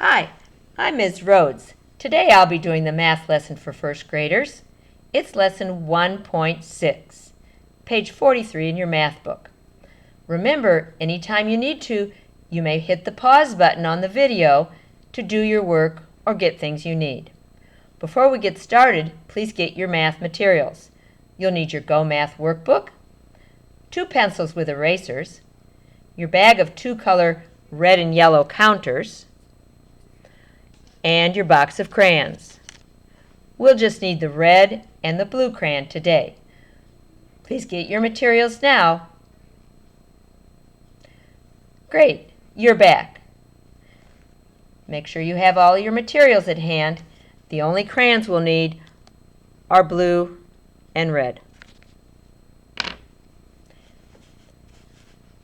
Hi, I'm Ms. Rhodes. Today I'll be doing the math lesson for first graders. It's lesson 1.6, page 43 in your math book. Remember, anytime you need to, you may hit the pause button on the video to do your work or get things you need. Before we get started, please get your math materials. You'll need your Go Math workbook, 2 pencils with erasers, your bag of 2-color red and yellow counters, and your box of crayons. We'll just need the red and the blue crayon today. Please get your materials now. Great, you're back. Make sure you have all your materials at hand. The only crayons we'll need are blue and red.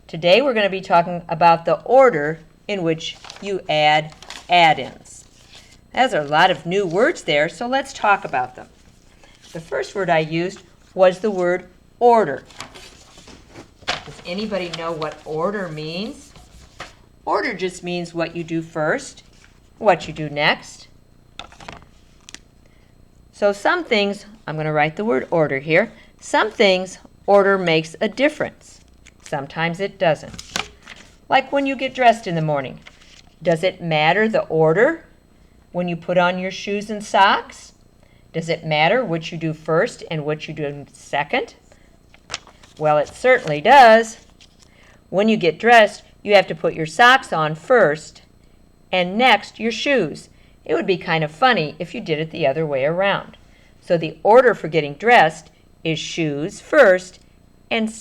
Today we're going to be talking about the order in which you add add-ins. There's a lot of new words there, so let's talk about them. The first word I used was the word order. Does anybody know what order means? Order just means what you do first, what you do next. So some things, I'm going to write the word order here. Some things order makes a difference. Sometimes it doesn't. Like when you get dressed in the morning. Does it matter the order when you put on your shoes and socks? Does it matter what you do first and what you do second? Well, it certainly does. When you get dressed, you have to put your socks on first and next your shoes. It would be kind of funny if you did it the other way around. So the order for getting dressed is shoes first and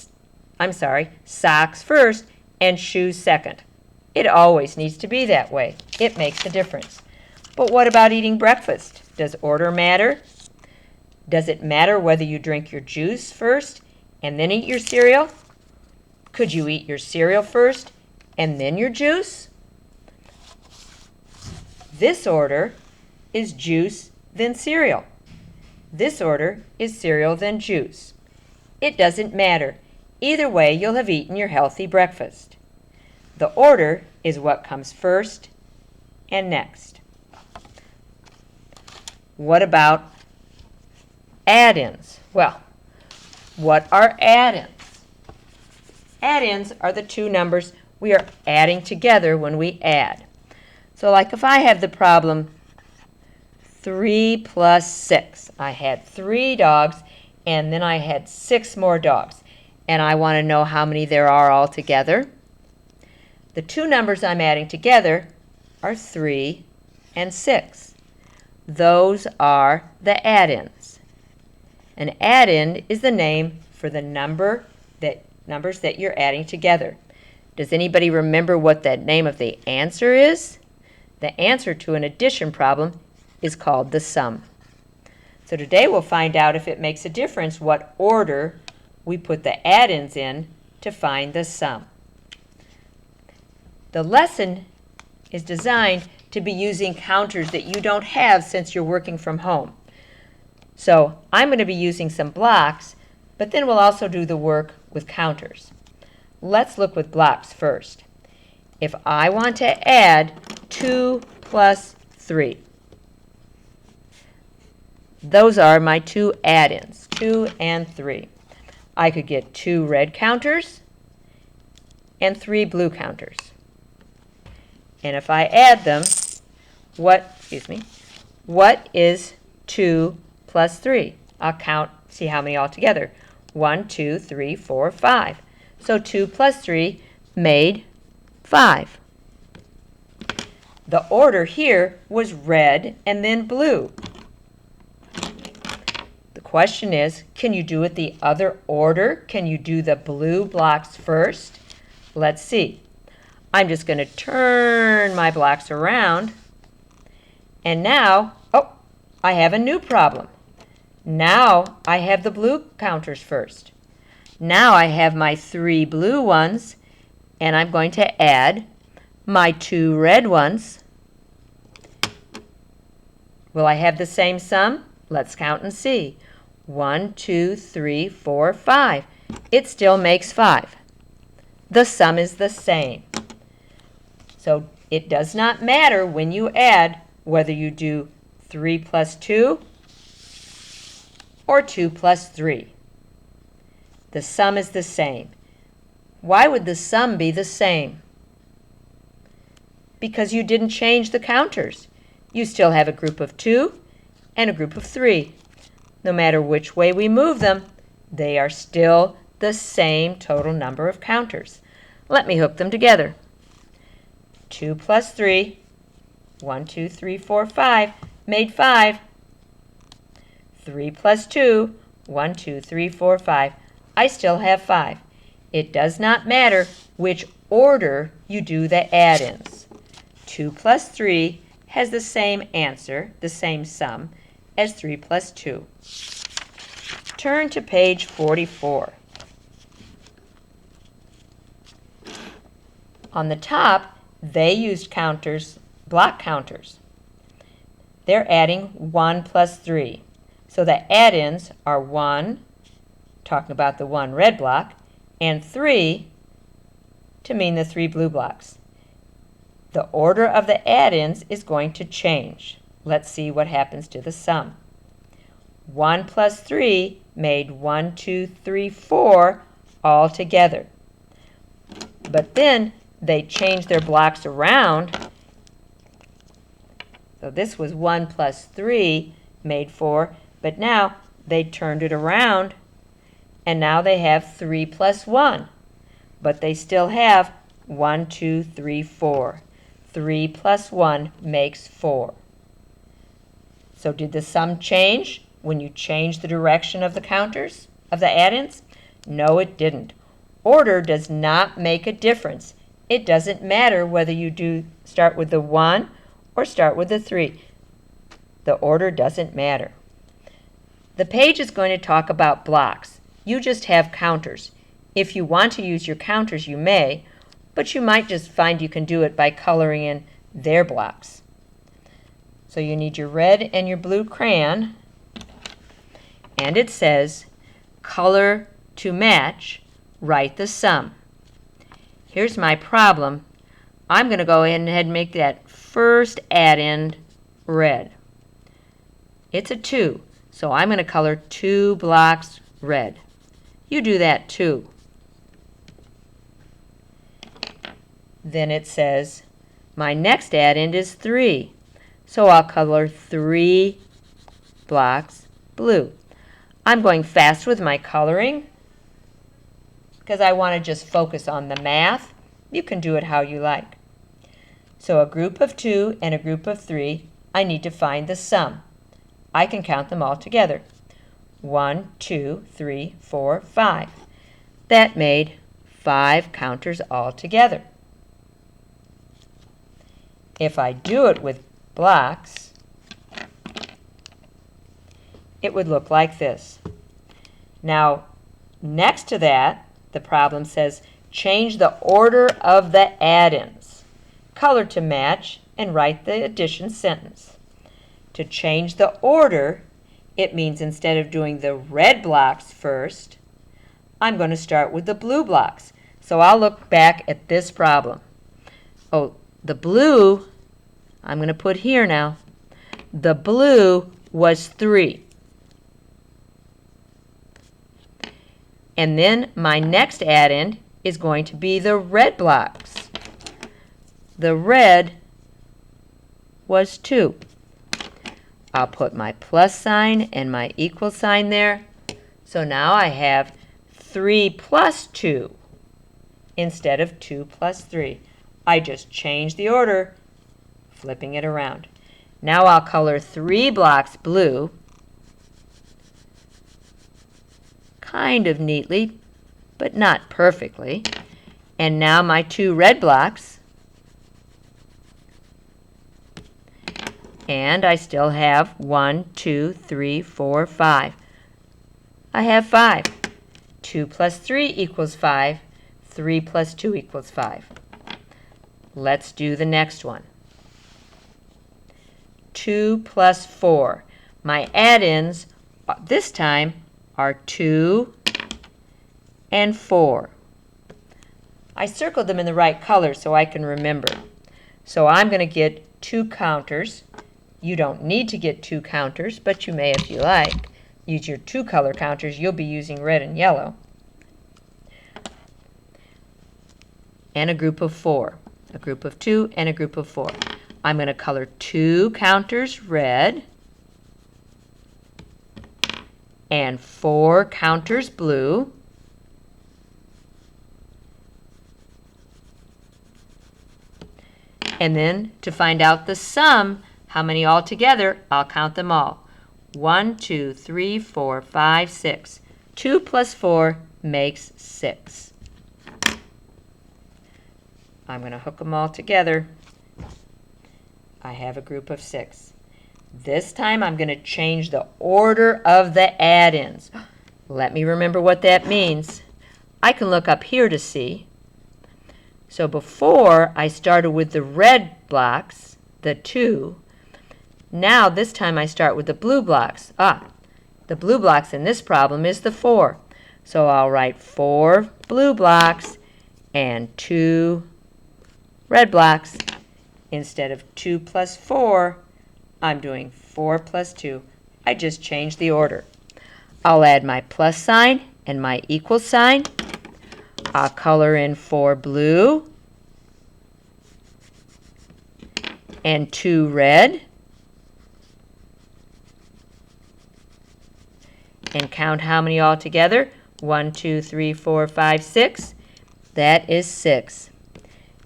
socks first and shoes second. It always needs to be that way. It makes a difference. But what about eating breakfast? Does order matter? Does it matter whether you drink your juice first and then eat your cereal? Could you eat your cereal first and then your juice? This order is juice, then cereal. This order is cereal, then juice. It doesn't matter. Either way, you'll have eaten your healthy breakfast. The order is what comes first and next. What about add-ins? Well, what are add-ins? Add-ins are the two numbers we are adding together when we add. So like if I have the problem 3 plus 6. I had 3 dogs and then I had 6 more dogs. And I want to know how many there are altogether. The two numbers I'm adding together are 3 and 6. Those are the add-ins. An add-in is the name for the numbers that you're adding together. Does anybody remember what the name of the answer is? The answer to an addition problem is called the sum. So today we'll find out if it makes a difference what order we put the add-ins in to find the sum. The lesson is designed to be using counters that you don't have since you're working from home. So I'm going to be using some blocks, but then we'll also do the work with counters. Let's look with blocks first. If I want to add 2 plus 3, those are my two add-ins, 2 and 3. I could get 2 red counters and 3 blue counters. And if I add them, what is 2 plus 3? I'll count, see how many altogether. 1, 2, 3, 4, 5. So 2 plus 3 made 5. The order here was red and then blue. The question is, can you do it the other order? Can you do the blue blocks first? Let's see. I'm just going to turn my blocks around. And now, I have a new problem. Now I have the blue counters first. Now I have my 3 blue ones, and I'm going to add my 2 red ones. Will I have the same sum? Let's count and see. 1, 2, 3, 4, 5. It still makes 5. The sum is the same. So It does not matter when you add whether you do 3 plus 2 or 2 plus 3. The sum is the same. Why would the sum be the same? Because you didn't change the counters. You still have a group of 2 and a group of 3. No matter which way we move them, they are still the same total number of counters. Let me hook them together. 2 plus 3, 1, 2, 3, 4, 5, made 5. 3 plus 2, 1, 2, 3, 4, 5. I still have 5. It does not matter which order you do the add-ins. 2 plus 3 has the same answer, the same sum, as 3 plus 2. Turn to page 44. On the top, they used counters, block counters. They're adding 1 plus 3. So the add-ins are 1, talking about the 1 red block, and 3 to mean the 3 blue blocks. The order of the add-ins is going to change. Let's see what happens to the sum. 1 plus 3 made 1, 2, 3, 4 all together. But then they changed their blocks around. So this was 1 plus 3 made 4, but now they turned it around, and now they have 3 plus 1. But they still have 1, 2, 3, 4. 3 plus 1 makes 4. So did the sum change when you changed the direction of the counters, of the add-ins? No, it didn't. Order does not make a difference. It doesn't matter whether you start with the 1 or start with the 3. The order doesn't matter. The page is going to talk about blocks. You just have counters. If you want to use your counters, you may, but you might just find you can do it by coloring in their blocks. So you need your red and your blue crayon, and it says, color to match, write the sum. Here's my problem. I'm going to go ahead and make that first add-in red. It's a 2, so I'm going to color 2 blocks red. You do that too. Then it says, my next add-in is 3, so I'll color 3 blocks blue. I'm going fast with my coloring because I want to just focus on the math. You can do it how you like. So a group of 2 and a group of 3, I need to find the sum. I can count them all together. 1, 2, 3, 4, 5. That made 5 counters all together. If I do it with blocks, it would look like this. Now, next to that, the problem says change the order of the add-ins. Color to match and write the addition sentence. To change the order, it means instead of doing the red blocks first, I'm going to start with the blue blocks. So I'll look back at this problem. Oh, the blue, I'm going to put here now. The blue was 3. And then my next add-in is going to be the red blocks. The red was 2. I'll put my plus sign and my equal sign there. So now I have 3 plus 2 instead of 2 plus 3. I just changed the order, flipping it around. Now I'll color 3 blocks blue, kind of neatly, but not perfectly. And now my 2 red blocks. And I still have 1, 2, 3, 4, 5. I have 5. 2 plus 3 equals 5. 3 plus 2 equals 5. Let's do the next one. 2 plus 4. My add-ins this time are 2 and 4. I circled them in the right color so I can remember. So I'm going to get 2 counters. You don't need to get 2 counters, but you may if you like. Use your 2 color counters. You'll be using red and yellow. And a group of 4. A group of 2 and a group of 4. I'm going to color 2 counters red and 4 counters blue. And then to find out the sum, how many altogether, I'll count them all. 1, 2, 3, 4, 5, 6. 2 plus 4 makes 6. I'm going to hook them all together. I have a group of 6. This time I'm going to change the order of the add-ins. Let me remember what that means. I can look up here to see. So before I started with the red blocks, the 2. Now this time I start with the blue blocks. The blue blocks in this problem is the 4. So I'll write 4 blue blocks and 2 red blocks. Instead of 2 plus 4, I'm doing 4 plus 2. I just changed the order. I'll add my plus sign and my equal sign. I'll color in 4 blue and 2 red and count how many altogether. 1, 2, 3, 4, 5, 6. That is 6.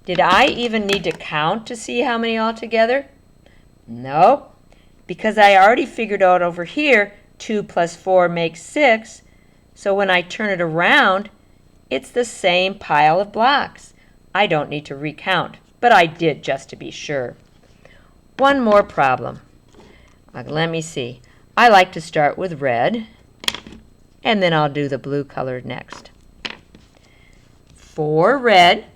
Did I even need to count to see how many altogether? No, because I already figured out over here 2 plus 4 makes 6. So when I turn it around, it's the same pile of blocks. I don't need to recount, but I did just to be sure. One more problem. Let me see. I like to start with red, and then I'll do the blue color next. 4 red.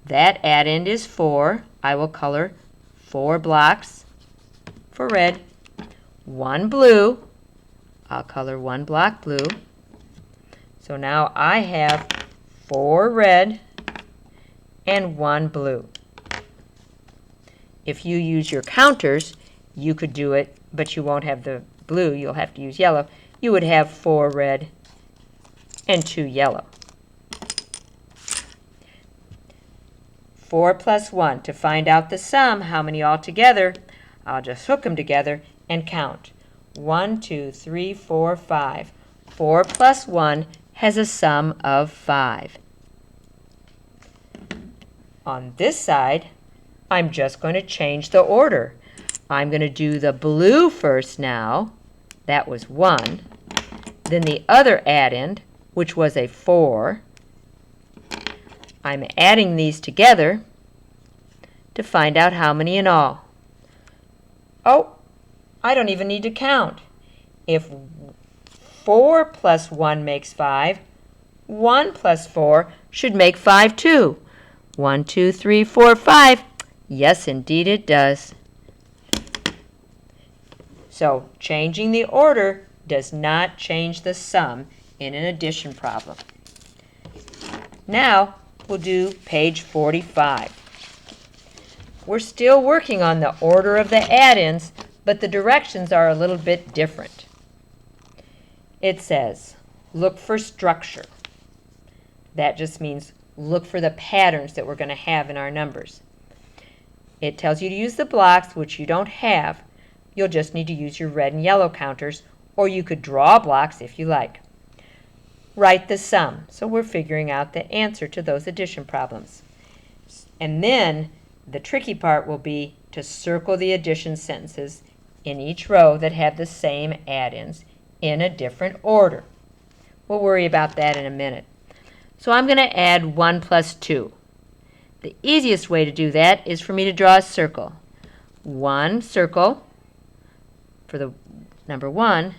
That add-end is 4. I will color 4 blocks for red. 1 blue. I'll color 1 block blue. So now I have 4 red and 1 blue. If you use your counters, you could do it, but you won't have the blue. You'll have to use yellow. You would have 4 red and 2 yellow. 4 plus 1. To find out the sum, how many altogether, I'll just hook them together and count. 1, 2, 3, 4, 5. 4 plus 1 has a sum of 5. On this side, I'm just going to change the order. I'm going to do the blue first now. That was 1. Then the other add-end, which was a 4. I'm adding these together to find out how many in all. Oh, I don't even need to count. If 4 plus 1 makes 5, 1 plus 4 should make 5 too. 1, 2, 3, 4, 5. Yes, indeed it does. So changing the order does not change the sum in an addition problem. Now we'll do page 45. We're still working on the order of the add-ins, but the directions are a little bit different. It says, look for structure. That just means look for the patterns that we're going to have in our numbers. It tells you to use the blocks, which you don't have. You'll just need to use your red and yellow counters, or you could draw blocks if you like. Write the sum. So we're figuring out the answer to those addition problems. And then the tricky part will be to circle the addition sentences in each row that have the same add-ins in a different order. We'll worry about that in a minute. So I'm going to add 1 plus 2. The easiest way to do that is for me to draw a circle. 1 circle for the number 1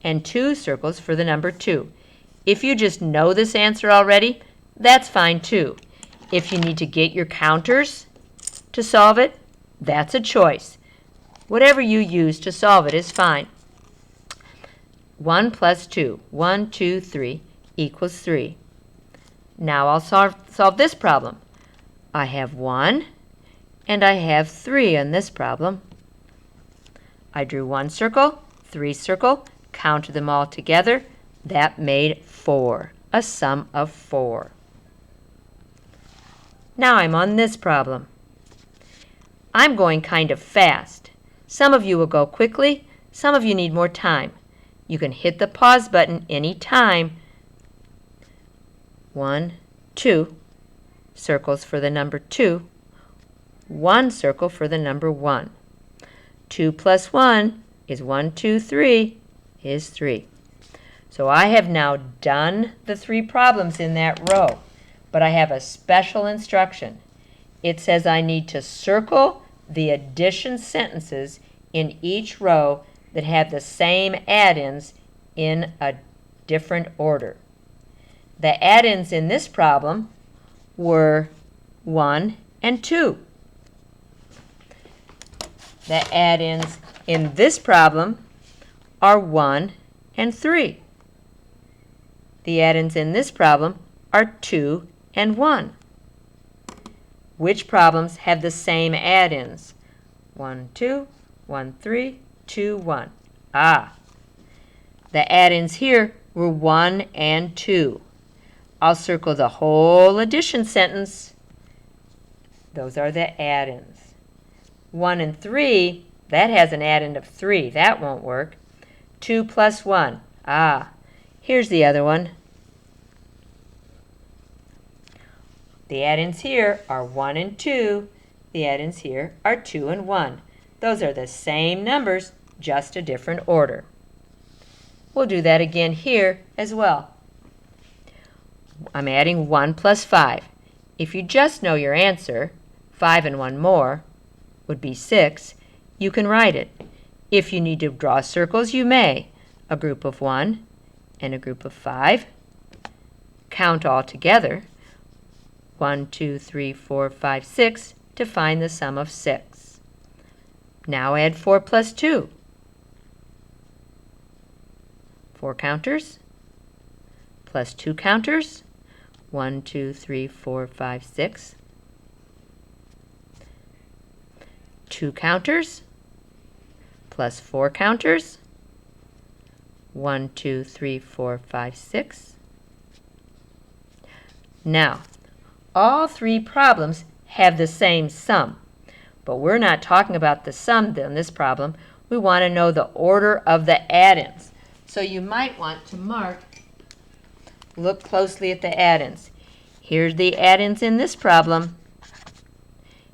and 2 circles for the number 2. If you just know this answer already, that's fine too. If you need to get your counters to solve it, that's a choice. Whatever you use to solve it is fine. 1 plus 2, 1, 2, 3 equals 3. Now I'll solve this problem. I have 1 and I have 3 on this problem. I drew 1 circle, 3 circle, counted them all together. That made 4, a sum of 4. Now I'm on this problem. I'm going kind of fast. Some of you will go quickly, some of you need more time. You can hit the pause button any time. 1, 2 circles for the number 2, 1 circle for the number 1. 2 plus 1 is 1, 2, 3 is 3. So I have now done the 3 problems in that row, but I have a special instruction. It says I need to circle the addition sentences in each row that have the same add-ins in a different order. The add-ins in this problem were 1 and 2. The add-ins in this problem are 1 and 3. The add-ins in this problem are 2 and 1. Which problems have the same add-ins? 1, 2, 1, 3, 2, 1. The add-ins here were 1 and 2. I'll circle the whole addition sentence. Those are the add-ins. 1 and 3, that has an add-in of 3. That won't work. 2 plus 1. Here's the other one. The add-ins here are 1 and 2. The add-ins here are 2 and 1. Those are the same numbers, just a different order. We'll do that again here as well. I'm adding 1 plus 5. If you just know your answer, 5 and 1 more would be 6, you can write it. If you need to draw circles, you may. A group of 1 and a group of 5. Count all together. 1, 2, 3, 4, 5, 6 to find the sum of 6. Now add 4 plus 2. 4 counters plus 2 counters. 1, 2, 3, 4, 5, 6. 2 counters plus 4 counters. 1, 2, 3, 4, 5, 6. Now, all 3 problems have the same sum, but we're not talking about the sum in this problem. We want to know the order of the add-ins. So you might want to look closely at the add-ins. Here's the add-ins in this problem.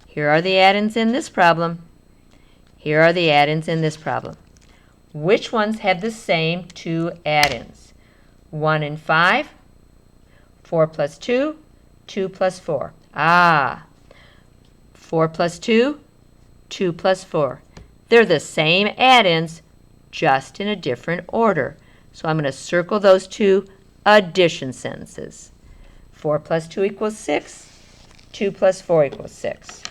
Here are the add-ins in this problem. Here are the add-ins in this problem. Which ones have the same 2 add-ins? 1 and 5, 4 plus 2, 2 plus 4. 4 plus 2, 2 plus 4. They're the same add-ins, just in a different order. So I'm going to circle those 2 addition sentences. 4 plus 2 equals 6. 2 plus 4 equals 6.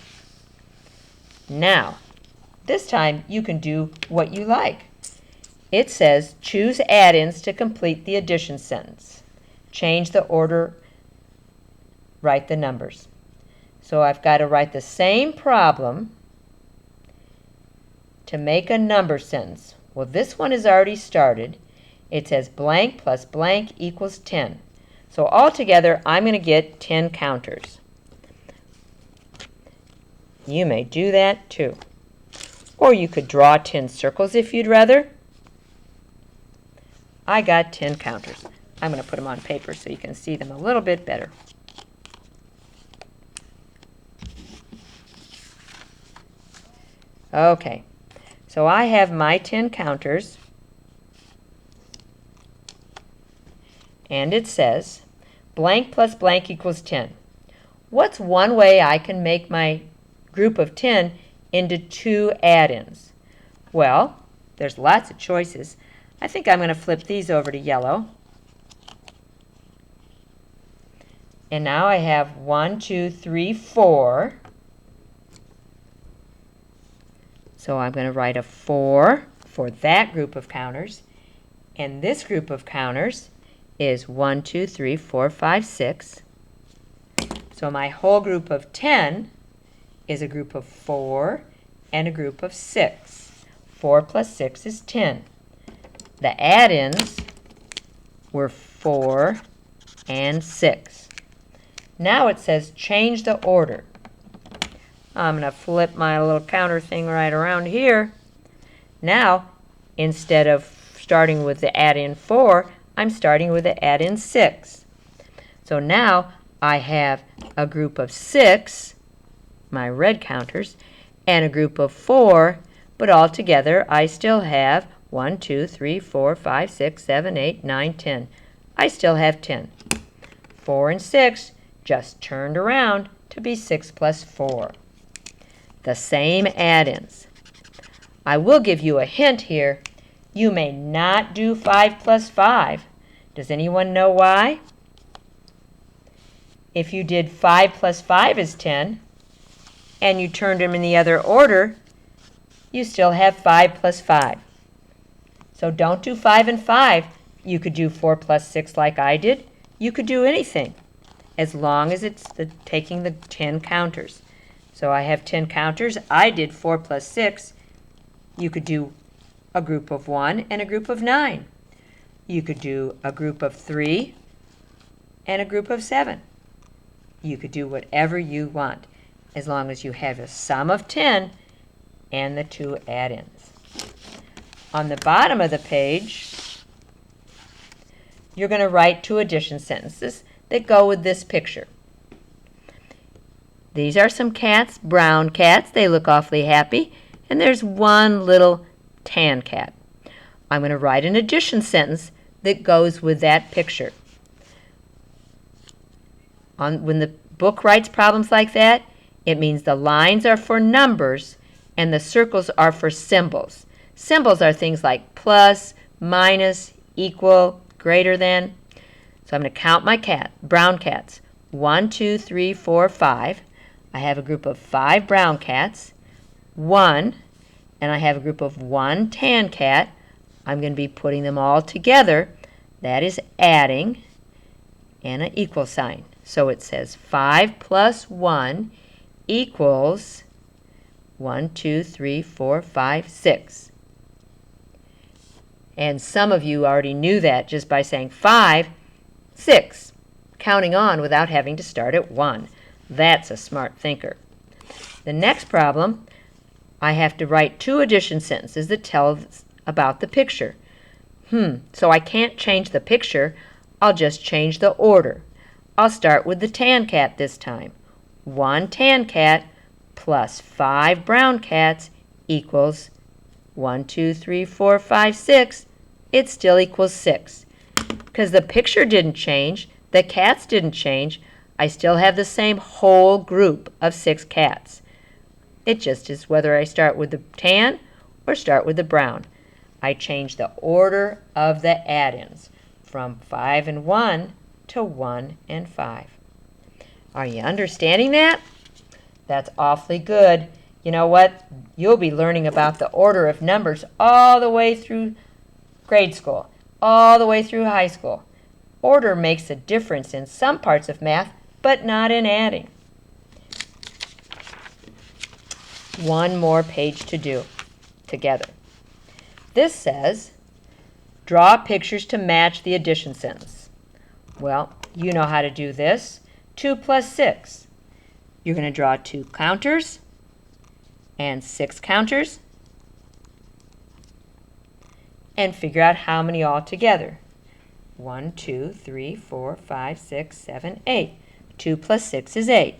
Now, this time you can do what you like. It says choose add-ins to complete the addition sentence. Change the order, write the numbers. So I've got to write the same problem to make a number sentence. Well, this one is already started. It says blank plus blank equals 10. So altogether, I'm going to get 10 counters. You may do that too. Or you could draw 10 circles if you'd rather. I got 10 counters. I'm going to put them on paper so you can see them a little bit better. Okay, so I have my 10 counters, and it says blank plus blank equals 10. What's one way I can make my group of 10 into 2 add-ins? Well, there's lots of choices. I think I'm going to flip these over to yellow. And now I have 1, 2, 3, 4. So I'm going to write a 4 for that group of counters. And this group of counters is 1, 2, 3, 4, 5, 6. So my whole group of 10 is a group of 4 and a group of 6. 4 plus 6 is 10. The add-ins were 4 and 6. Now it says change the order. I'm going to flip my little counter thing right around here. Now, instead of starting with the add-in 4, I'm starting with the add-in 6. So now I have a group of 6, my red counters, and a group of 4, but all together I still have 1, 2, 3, 4, 5, 6, 7, 8, 9, 10. I still have 10. 4 and 6 just turned around to be 6 plus 4. The same add-ins. I will give you a hint here. You may not do 5 plus 5. Does anyone know why? If you did 5 plus 5 is 10, and you turned them in the other order, you still have 5 plus 5. So don't do 5 and 5. You could do 4 plus 6 like I did. You could do anything, as long as it's taking the 10 counters. So I have 10 counters. I did 4 plus 6. You could do a group of 1 and a group of 9. You could do a group of 3 and a group of 7. You could do whatever you want, as long as you have a sum of 10 and the 2 add-ins. On the bottom of the page, you're going to write 2 addition sentences that go with this picture. These are some cats, brown cats. They look awfully happy. And there's one little tan cat. I'm going to write an addition sentence that goes with that picture. When the book writes problems like that, it means the lines are for numbers and the circles are for symbols. Symbols are things like plus, minus, equal, greater than. So I'm going to count my brown cats. 1, 2, 3, 4, 5. I have a group of 5 brown cats. 1, and I have a group of 1 tan cat. I'm going to be putting them all together. That is adding and an equal sign. So it says 5 plus 1 equals 1, 2, 3, 4, 5, 6. And some of you already knew that just by saying 5, 6, counting on without having to start at 1. That's a smart thinker. The next problem, I have to write 2 addition sentences that tell about the picture. So I can't change the picture. I'll just change the order. I'll start with the tan cat this time. 1 tan cat plus 5 brown cats equals 1, 2, 3, 4, 5, 6. It still equals 6. Because the picture didn't change, the cats didn't change, I still have the same whole group of 6 cats. It just is whether I start with the tan or start with the brown. I change the order of the add-ins from 5 and 1 to 1 and 5. Are you understanding that? That's awfully good. You know what? You'll be learning about the order of numbers all the way through grade school, all the way through high school. Order makes a difference in some parts of math, but not in adding. One more page to do together. This says, draw pictures to match the addition sentence. Well, you know how to do this. 2 plus 6. You're going to draw 2 counters and 6 counters and figure out how many all together. 1, 2, 3, 4, 5, 6, 7, 8. 2 plus 6 is 8.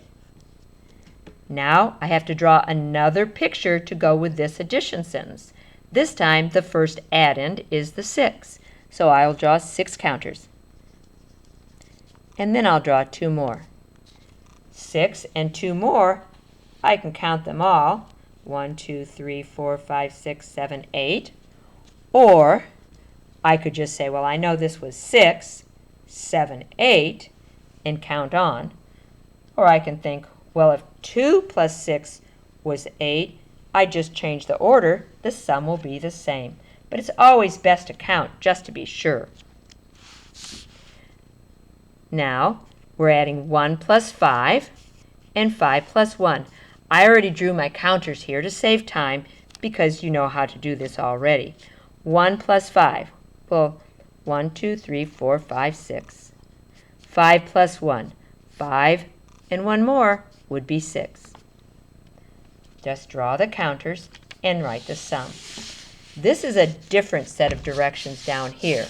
Now I have to draw another picture to go with this addition sentence. This time the first add-in is the 6. So I'll draw 6 counters. And then I'll draw 2 more. 6 and 2 more, I can count them all. 1, 2, 3, 4, 5, 6, 7, 8. Or I could just say, well, I know this was 6, 7, 8, and count on. Or I can think, well, if 2 plus 6 was 8, I just change the order. The sum will be the same. But it's always best to count just to be sure. Now, we're adding 1 plus 5 and 5 plus 1. I already drew my counters here to save time because you know how to do this already. 1 plus 5. Well, 1, 2, 3, 4, 5, 6. 5 plus 1. 5 and 1 more would be 6. Just draw the counters and write the sum. This is a different set of directions down here.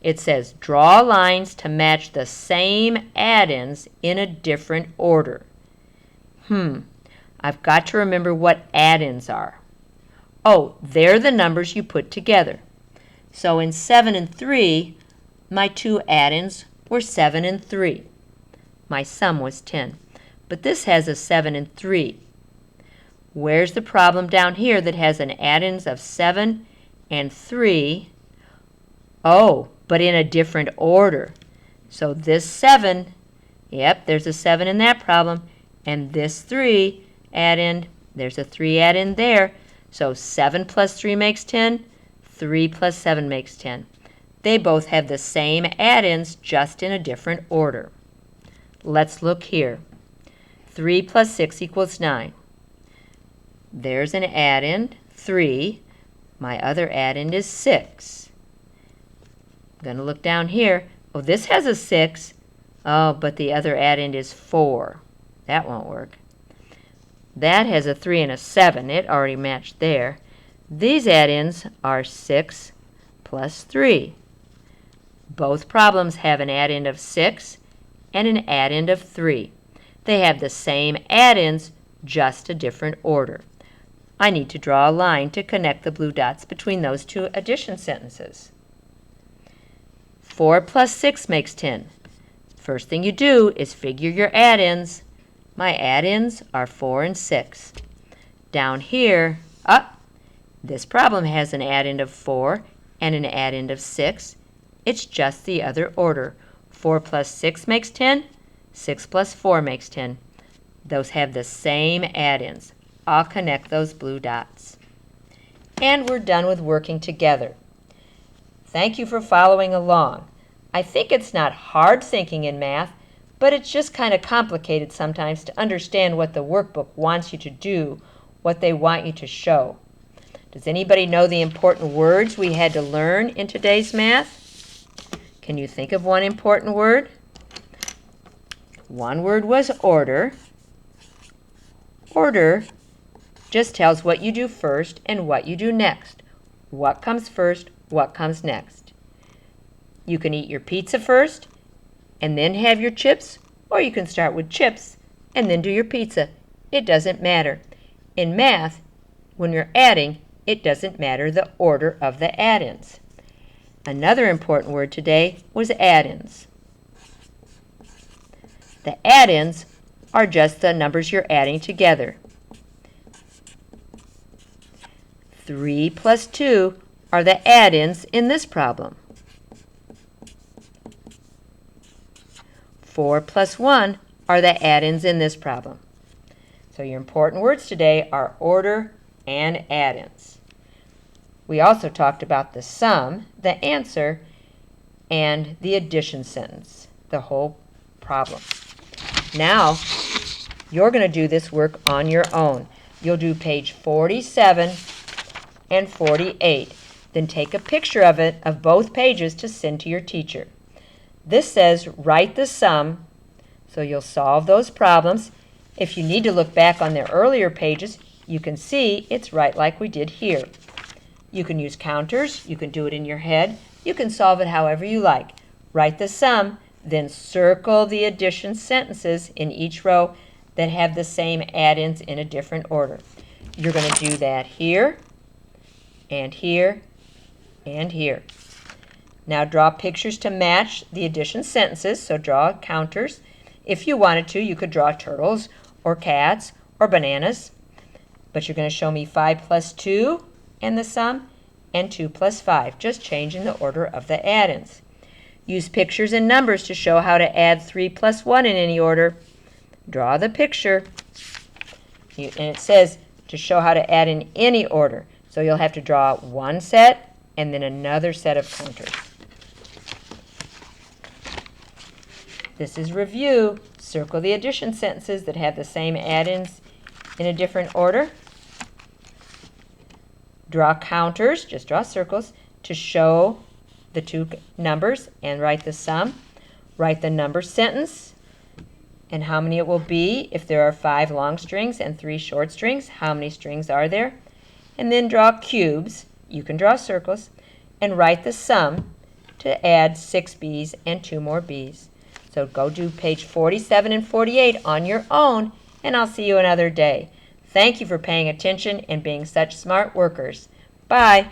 It says draw lines to match the same add-ins in a different order. I've got to remember what add-ins are. Oh, they're the numbers you put together. So in 7 and 3, my two add-ins were 7 and 3. My sum was 10. But this has a 7 and 3. Where's the problem down here that has an add-ins of 7 and 3? Oh, but in a different order. So this 7, yep, there's a 7 in that problem. And this 3 add-in, there's a 3 add-in there. So 7 plus 3 makes 10. 3 plus 7 makes 10. They both have the same add-ins, just in a different order. Let's look here. 3 plus 6 equals 9. There's an add-in, 3. My other add-in is 6. I'm going to look down here. Oh, this has a 6. Oh, but the other add-in is 4. That won't work. That has a 3 and a 7. It already matched there. These add-ins are 6 plus 3. Both problems have an add-in of 6 and an add-in of 3. They have the same add-ins, just a different order. I need to draw a line to connect the blue dots between those two addition sentences. 4 plus 6 makes 10. First thing you do is figure your add-ins. My add-ins are 4 and 6. Down here, this problem has an add-in of 4 and an add-in of 6. It's just the other order. 4 plus 6 makes 10. 6 plus 4 makes 10. Those have the same add-ins. I'll connect those blue dots. And we're done with working together. Thank you for following along. I think it's not hard thinking in math, but it's just kind of complicated sometimes to understand what the workbook wants you to do, what they want you to show. Does anybody know the important words we had to learn in today's math? Can you think of one important word? One word was order. Order just tells what you do first and what you do next. What comes first, what comes next. You can eat your pizza first and then have your chips, or you can start with chips and then do your pizza. It doesn't matter. In math, when you're adding, it doesn't matter the order of the add-ins. Another important word today was add-ins. The add-ins are just the numbers you're adding together. 3 plus 2 are the add-ins in this problem. 4 plus 1 are the add-ins in this problem. So your important words today are order and add-ins. We also talked about the sum, the answer, and the addition sentence, the whole problem. Now, you're going to do this work on your own. You'll do page 47 and 48. Then take a picture of it, of both pages, to send to your teacher. This says write the sum, so you'll solve those problems. If you need to look back on the earlier pages, you can see it's right like we did here. You can use counters, you can do it in your head, you can solve it however you like. Write the sum, then circle the addition sentences in each row that have the same add-ins in a different order. You're going to do that here, and here, and here. Now draw pictures to match the addition sentences, so draw counters. If you wanted to, you could draw turtles or cats or bananas. But you're going to show me 5 plus 2 and the sum, and 2 plus 5, just changing the order of the add-ins. Use pictures and numbers to show how to add 3 plus 1 in any order. Draw the picture. And it says to show how to add in any order. So you'll have to draw one set and then another set of counters. This is review, Circle the addition sentences that have the same add-ins in a different order. Draw counters, just draw circles, to show the two numbers and write the sum. Write the number sentence and how many it will be if there are 5 long strings and 3 short strings. How many strings are there? And then draw cubes. You can draw circles and write the sum to add 6 B's and 2 more B's. So go do page 47 and 48 on your own, and I'll see you another day. Thank you for paying attention and being such smart workers. Bye.